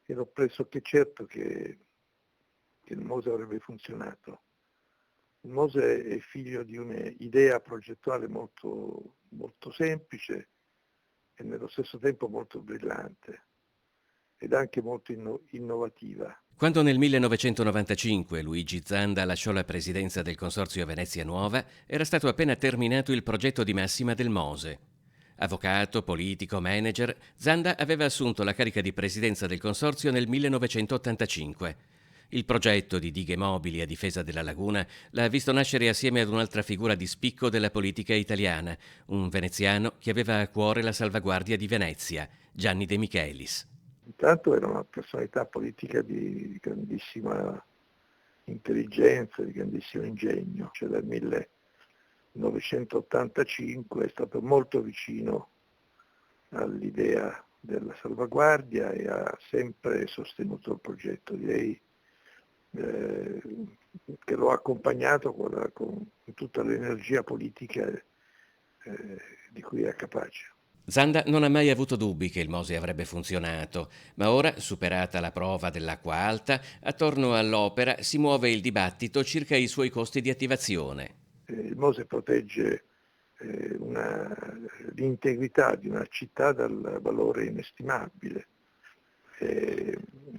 ero pressoché certo che il Mose avrebbe funzionato. Il Mose è figlio di un'idea progettuale molto, molto semplice e nello stesso tempo molto brillante ed anche molto innovativa. Quando nel 1995 Luigi Zanda lasciò la presidenza del Consorzio Venezia Nuova, era stato appena terminato il progetto di massima del Mose. Avvocato, politico, manager, Zanda aveva assunto la carica di presidenza del Consorzio nel 1985. Il progetto di dighe mobili a difesa della laguna l'ha visto nascere assieme ad un'altra figura di spicco della politica italiana, un veneziano che aveva a cuore la salvaguardia di Venezia, Gianni De Michelis. Intanto era una personalità politica di grandissima intelligenza, di grandissimo ingegno, cioè dal 1985 è stato molto vicino all'idea della salvaguardia e ha sempre sostenuto il progetto. Direi che lo ha accompagnato con tutta l'energia politica di cui è capace. Zanda non ha mai avuto dubbi che il Mose avrebbe funzionato, ma ora, superata la prova dell'acqua alta, attorno all'opera si muove il dibattito circa i suoi costi di attivazione. Il Mose protegge l'integrità di una città dal valore inestimabile.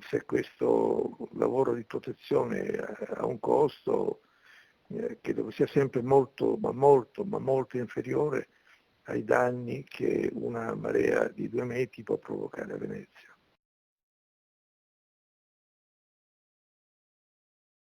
Se questo lavoro di protezione ha un costo, credo che sia sempre molto, ma molto inferiore ai danni che una marea di 2 metri può provocare a Venezia.